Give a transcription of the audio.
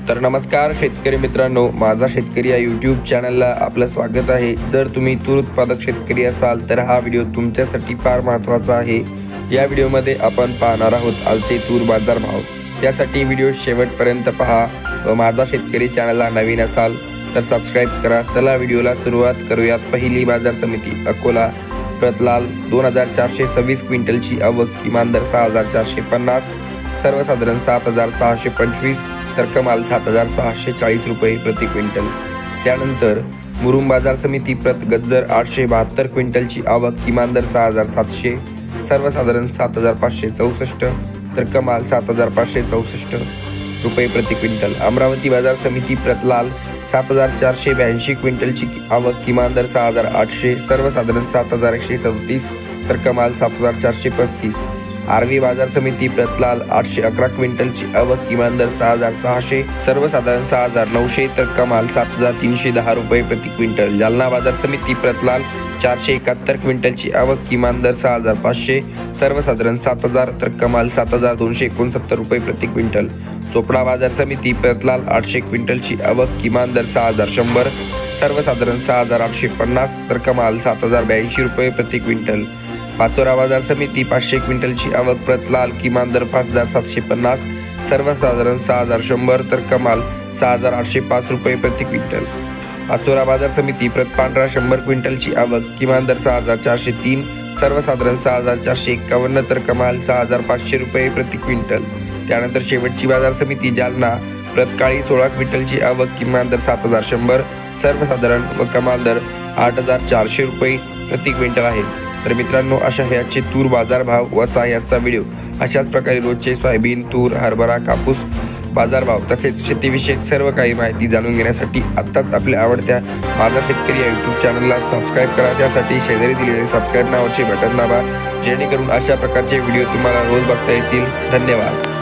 तर नमस्कार शेतकरी मित्रांनो, माझा शेतकरी या यूट्यूब चॅनलला आपलं स्वागत आहे। जर तुम्ही तूर उत्पादक शेतकरी असाल तर हा व्हिडिओ तुमच्यासाठी फार महत्त्वाचा आहे। या व्हिडिओमध्ये आपण पाहणार आहोत आजचे तूर बाजार भाव। त्यासाठी व्हिडिओ शेवटपर्यंत पहा व माझा शेतकरी चॅनलला नवीन असाल तर सबस्क्राइब करा। चला व्हिडिओला सुरुवात करूयात। पहिली बाजार समिती अकोला, प्रतलाल 2426 क्विंटलची आवक, किमान दर 6450, सर्वसाधारण 7625 तर कमाल 7640 रुपये प्रति क्विंटल। त्यानंतर मुरुम बाजार समिती प्रत गज्जर 872 क्विंटलची आवक, किमान दर 6700, सर्वसाधारण 7564 तर कमाल 7564 रुपये प्रति क्विंटल। अमरावती बाजार समिती प्रतलाल 7482 क्विंटलची आवक, किमान दर 6800, सर्वसाधारण 7137 तर कमाल 7435। आरवी बाजार समिती प्रतलाल 811 क्विंटलची आवक, किमान दर 6600, सर्वसाधारण 6900 तर कमाल 7310 रुपये प्रति क्विंटल। जालना बाजार समिती प्रतलाल 471 क्विंटलची आवक, किमान दर 6500, सर्वसाधारण 7000 तर कमाल 7269 रुपये प्रति क्विंटल। चोपडा बाजार समिती प्रतलाल 800 क्विंटलची आवक, किमान दर 6100, सर्वसाधारण 6850 तर कमाल 7082 रुपये प्रति क्विंटल। पाचोरा बाजार समिती 500 क्विंटलची आवक, प्रतलाल किमान दर 5750, सर्वसाधारण 6100 तर कमाल 6805 रुपये प्रति क्विंटल। पाचोरा बाजार समिती प्रत पांढरा 100 क्विंटलची आवक, किमान दर 6403, सर्वसाधारण 6451 तर कमाल 6500 रुपये प्रति क्विंटल। त्यानंतर शेवटची बाजार समिती जालना प्रत काळी 16 क्विंटलची आवक, किमान दर 7100, सर्वसाधारण व कमाल दर 8400 रुपये प्रति क्विंटल आहेत। तर मित्रांनो, अशा हे आजचे तूर बाजार भाव व याचा व्हिडिओ अशाच प्रकारे रोजचे सोयाबीन, तूर, हरभरा, कापूस बाजार भाव तसेच शेतीविषयक सर्व काही माहिती जाणून घेण्यासाठी आत्ताच आपल्या आवडत्या माझा शेतकरी या यूट्यूब चॅनलला सबस्क्राइब करा। त्यासाठी शेजारी दिलेले सबस्क्राइब नावाचे बटन दाबा, जेणेकरून अशा प्रकारचे व्हिडिओ तुम्हाला रोज बघता येतील। धन्यवाद।